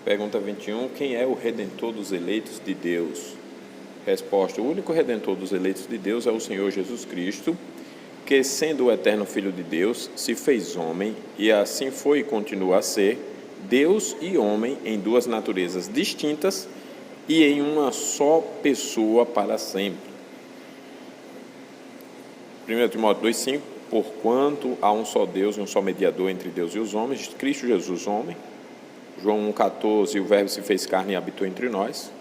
Pergunta 21. Quem é o Redentor dos eleitos de Deus? Resposta. O único Redentor dos eleitos de Deus é o Senhor Jesus Cristo, que, sendo o eterno Filho de Deus, se fez homem e assim foi e continua a ser Deus e homem em duas naturezas distintas e em uma só pessoa para sempre. 1 Timóteo 2,5. Porquanto há um só Deus e um só mediador entre Deus e os homens, Cristo Jesus, homem. João 1,14. O Verbo se fez carne e habitou entre nós.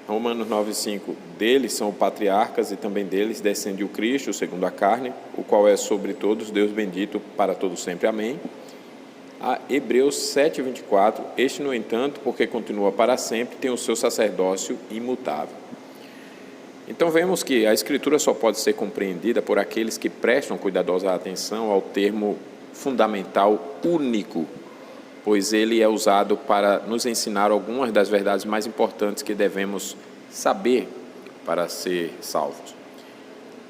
Romanos 9,5. Deles são patriarcas e também deles descende o Cristo, segundo a carne, o qual é sobre todos Deus bendito para todos sempre. Amém. A Hebreus 7,24. Este, no entanto, porque continua para sempre, tem o seu sacerdócio imutável. Então vemos que a Escritura só pode ser compreendida por aqueles que prestam cuidadosa atenção ao termo fundamental único, pois ele é usado para nos ensinar algumas das verdades mais importantes que devemos saber para ser salvos.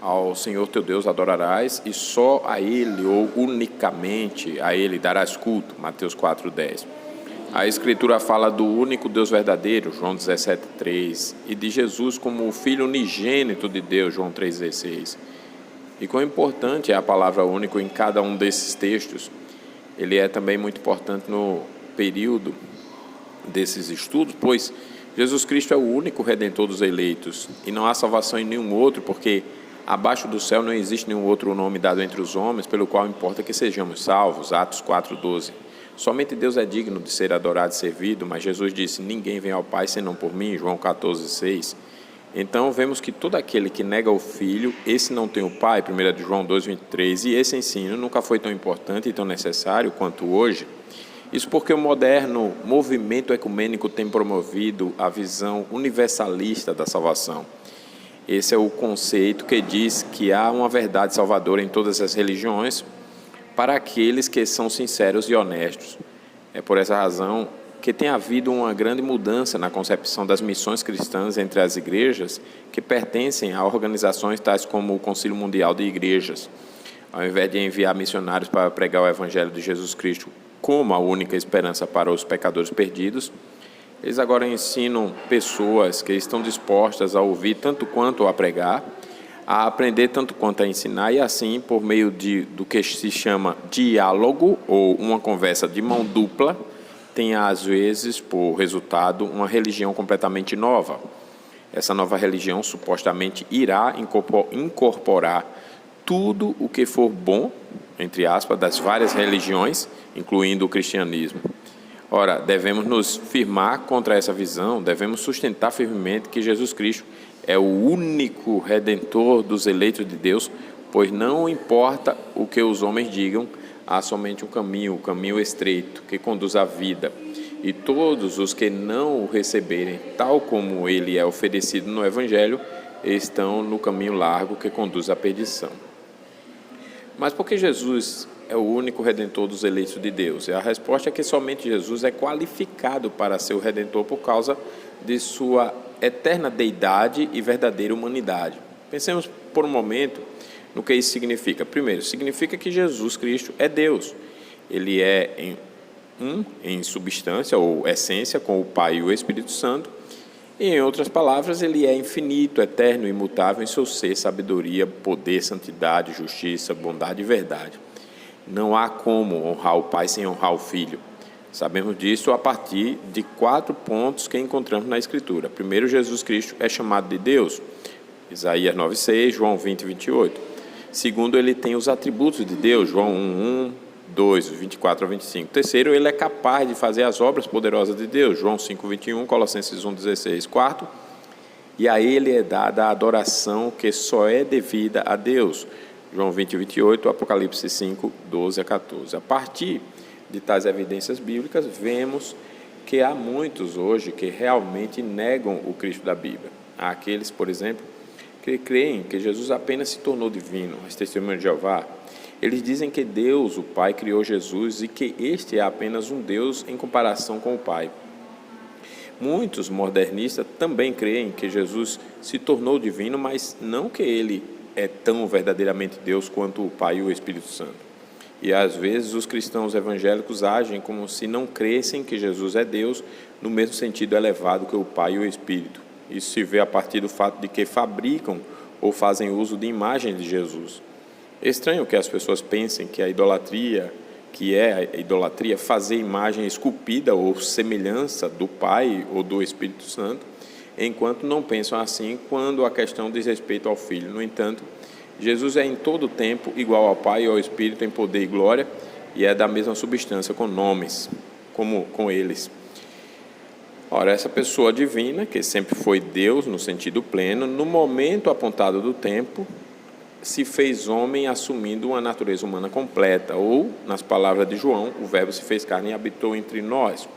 Ao Senhor teu Deus adorarás e só a Ele ou unicamente a Ele darás culto. Mateus 4,10. A Escritura fala do único Deus verdadeiro, João 17,3, e de Jesus como o Filho unigênito de Deus, João 3,16. E quão importante é a palavra único em cada um desses textos. Ele é também muito importante no período desses estudos, pois Jesus Cristo é o único Redentor dos eleitos, e não há salvação em nenhum outro, porque abaixo do céu não existe nenhum outro nome dado entre os homens, pelo qual importa que sejamos salvos, Atos 4,12. Somente Deus é digno de ser adorado e servido, mas Jesus disse, ninguém vem ao Pai senão por mim, João 14,6. Então vemos que todo aquele que nega o Filho, esse não tem o Pai, 1 João 2,23, e esse ensino nunca foi tão importante e tão necessário quanto hoje. Isso porque o moderno movimento ecumênico tem promovido a visão universalista da salvação. Esse é o conceito que diz que há uma verdade salvadora em todas as religiões para aqueles que são sinceros e honestos. É por essa razão que tem havido uma grande mudança na concepção das missões cristãs entre as igrejas que pertencem a organizações tais como o Concílio Mundial de Igrejas. Ao invés de enviar missionários para pregar o Evangelho de Jesus Cristo como a única esperança para os pecadores perdidos, eles agora ensinam pessoas que estão dispostas a ouvir tanto quanto a pregar, a aprender tanto quanto a ensinar, e assim, por meio do que se chama diálogo, ou uma conversa de mão dupla, tem às vezes, por resultado, uma religião completamente nova. Essa nova religião supostamente irá incorporar tudo o que for bom, entre aspas, das várias religiões, incluindo o cristianismo. Ora, devemos nos firmar contra essa visão, devemos sustentar firmemente que Jesus Cristo é o único Redentor dos eleitos de Deus, pois não importa o que os homens digam, há somente um caminho, o caminho estreito, que conduz à vida. E todos os que não o receberem, tal como ele é oferecido no Evangelho, estão no caminho largo que conduz à perdição. Mas por que Jesus é o único Redentor dos eleitos de Deus? E a resposta é que somente Jesus é qualificado para ser o Redentor por causa de sua eterna deidade e verdadeira humanidade. Pensemos por um momento no que isso significa. Primeiro, significa que Jesus Cristo é Deus. Ele é em substância ou essência com o Pai e o Espírito Santo. E, em outras palavras, ele é infinito, eterno, imutável em seu ser, sabedoria, poder, santidade, justiça, bondade e verdade. Não há como honrar o Pai sem honrar o Filho. Sabemos disso a partir de 4 pontos que encontramos na Escritura. Primeiro, Jesus Cristo é chamado de Deus, Isaías 9,6, João 20,28. Segundo, ele tem os atributos de Deus, João 1,1, 2, 24 a 25. Terceiro, ele é capaz de fazer as obras poderosas de Deus, João 5,21, Colossenses 1,16. Quarto, e a ele é dada a adoração que só é devida a Deus, João 20,28, Apocalipse 5, 12 a 14. A partir de tais evidências bíblicas, vemos que há muitos hoje que realmente negam o Cristo da Bíblia. Há aqueles, por exemplo, que creem que Jesus apenas se tornou divino, as testemunhas de Jeová. Eles dizem que Deus, o Pai, criou Jesus e que este é apenas um Deus em comparação com o Pai. Muitos modernistas também creem que Jesus se tornou divino, mas não que ele é tão verdadeiramente Deus quanto o Pai e o Espírito Santo. E às vezes os cristãos evangélicos agem como se não crescem que Jesus é Deus, no mesmo sentido elevado que o Pai e o Espírito. Isso se vê a partir do fato de que fabricam ou fazem uso de imagens de Jesus. É estranho que as pessoas pensem que a idolatria fazer imagem esculpida ou semelhança do Pai ou do Espírito Santo, enquanto não pensam assim quando a questão diz respeito ao Filho. No entanto, Jesus é em todo o tempo igual ao Pai e ao Espírito em poder e glória, e é da mesma substância com nomes, como com eles. Ora, essa pessoa divina, que sempre foi Deus no sentido pleno, no momento apontado do tempo, se fez homem assumindo uma natureza humana completa, ou, nas palavras de João, o Verbo se fez carne e habitou entre nós.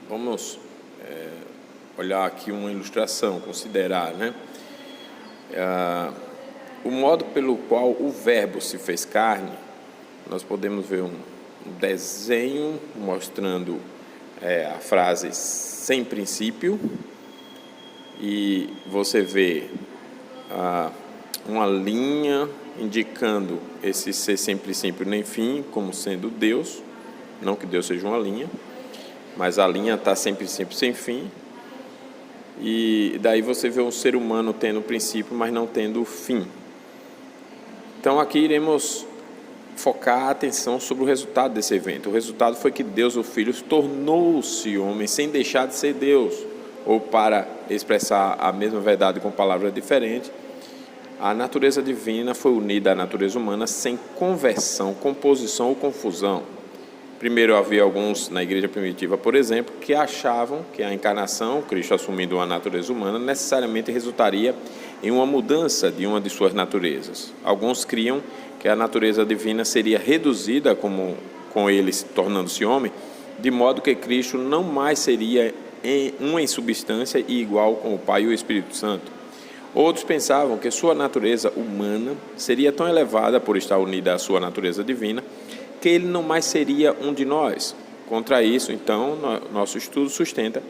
Vamos olhar aqui uma ilustração, considerar, né? O modo pelo qual o Verbo se fez carne, nós podemos ver um desenho mostrando a frase sem princípio, e você vê uma linha indicando esse ser sem princípio nem fim como sendo Deus, não que Deus seja uma linha, mas a linha está sem princípio sem fim. E daí você vê um ser humano tendo princípio, mas não tendo fim. Então aqui iremos focar a atenção sobre o resultado desse evento. O resultado foi que Deus, o Filho, tornou-se homem sem deixar de ser Deus. Ou, para expressar a mesma verdade com palavras diferentes, a natureza divina foi unida à natureza humana sem conversão, composição ou confusão. Primeiro, havia alguns na igreja primitiva, por exemplo, que achavam que a encarnação, Cristo assumindo uma natureza humana, necessariamente resultaria em uma mudança de uma de suas naturezas. Alguns criam que a natureza divina seria reduzida com ele tornando-se homem, de modo que Cristo não mais seria um em substância e igual com o Pai e o Espírito Santo. Outros pensavam que sua natureza humana seria tão elevada por estar unida à sua natureza divina, que ele não mais seria um de nós. Contra isso, então, nosso estudo sustenta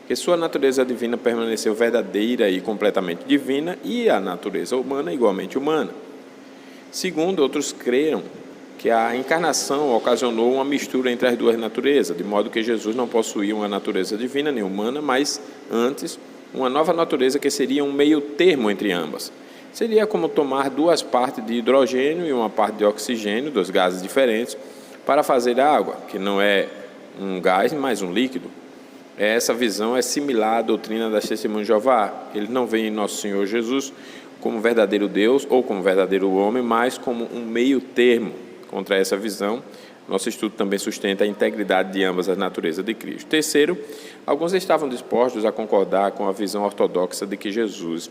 que sua natureza divina permaneceu verdadeira e completamente divina e a natureza humana igualmente humana. Segundo, outros creram que a encarnação ocasionou uma mistura entre as duas naturezas, de modo que Jesus não possuía uma natureza divina nem humana, mas antes uma nova natureza que seria um meio termo entre ambas. Seria como tomar duas partes de hidrogênio e uma parte de oxigênio, dois gases diferentes, para fazer água, que não é um gás, mas um líquido. Essa visão é similar à doutrina das Testemunhas de Jeová. Eles não veem nosso Senhor Jesus como verdadeiro Deus ou como verdadeiro homem, mas como um meio termo. Contra essa visão, nosso estudo também sustenta a integridade de ambas as naturezas de Cristo. Terceiro, alguns estavam dispostos a concordar com a visão ortodoxa de que Jesus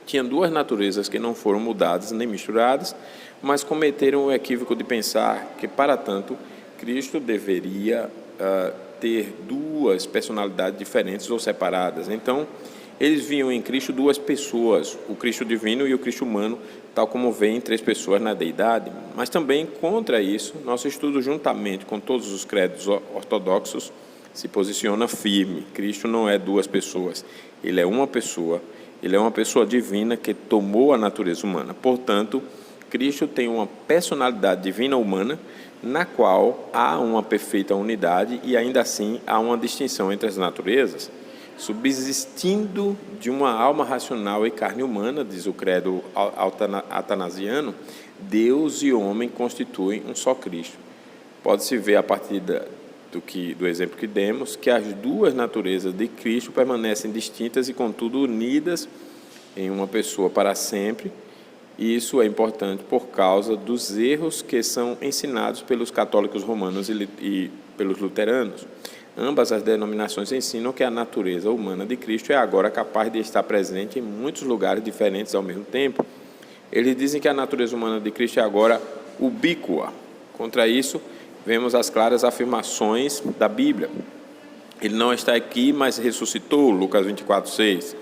tinha duas naturezas que não foram mudadas nem misturadas, mas cometeram o equívoco de pensar que, para tanto, Cristo deveria ter duas personalidades diferentes ou separadas. Então, eles viam em Cristo duas pessoas, o Cristo divino e o Cristo humano, tal como veem três pessoas na deidade. Mas também, contra isso, nosso estudo, juntamente com todos os credos ortodoxos, se posiciona firme. Cristo não é duas pessoas, ele é uma pessoa. Ele é uma pessoa divina que tomou a natureza humana. Portanto, Cristo tem uma personalidade divina humana, na qual há uma perfeita unidade e ainda assim há uma distinção entre as naturezas. Subsistindo de uma alma racional e carne humana, diz o credo atanasiano, Deus e homem constituem um só Cristo. Pode-se ver a partir do exemplo que demos, que as duas naturezas de Cristo permanecem distintas e, contudo, unidas em uma pessoa para sempre. E isso é importante por causa dos erros que são ensinados pelos católicos romanos e pelos luteranos. Ambas as denominações ensinam que a natureza humana de Cristo é agora capaz de estar presente em muitos lugares diferentes ao mesmo tempo. Eles dizem que a natureza humana de Cristo é agora ubíqua. Contra isso, vemos as claras afirmações da Bíblia. Ele não está aqui, mas ressuscitou, Lucas 24:6.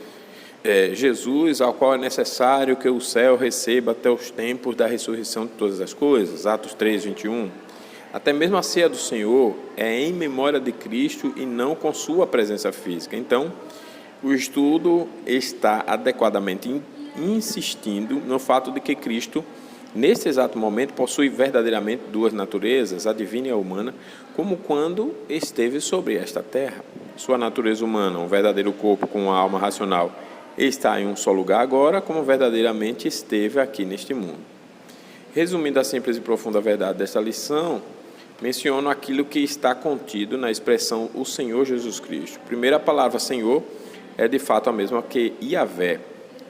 Jesus, ao qual é necessário que o céu receba até os tempos da ressurreição de todas as coisas, Atos 3:21. Até mesmo a ceia do Senhor é em memória de Cristo e não com sua presença física. Então, o estudo está adequadamente insistindo no fato de que Cristo Neste exato momento, possui verdadeiramente duas naturezas, a divina e a humana, como quando esteve sobre esta terra. Sua natureza humana, um verdadeiro corpo com uma alma racional, está em um só lugar agora, como verdadeiramente esteve aqui neste mundo. Resumindo a simples e profunda verdade desta lição, menciono aquilo que está contido na expressão o Senhor Jesus Cristo. Primeiro, a palavra Senhor é de fato a mesma que Yahvé.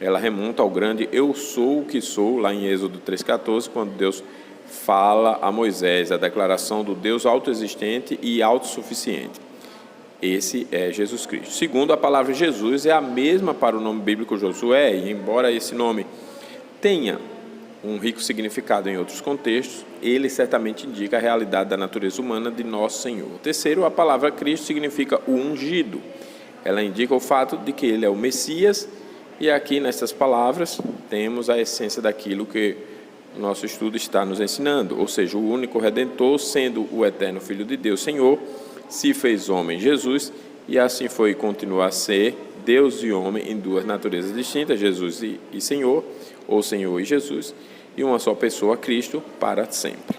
Ela remonta ao grande Eu sou o que sou, lá em Êxodo 3,14, quando Deus fala a Moisés, a declaração do Deus autoexistente e autossuficiente. Esse é Jesus Cristo. Segundo, a palavra Jesus é a mesma para o nome bíblico Josué, e embora esse nome tenha um rico significado em outros contextos, ele certamente indica a realidade da natureza humana de nosso Senhor. Terceiro, a palavra Cristo significa o ungido. Ela indica o fato de que ele é o Messias, e aqui nessas palavras temos a essência daquilo que o nosso estudo está nos ensinando, ou seja, o único Redentor, sendo o eterno Filho de Deus, Senhor, se fez homem Jesus, e assim foi e continua a ser Deus e homem em duas naturezas distintas, Jesus e Senhor, ou Senhor e Jesus, e uma só pessoa, Cristo, para sempre.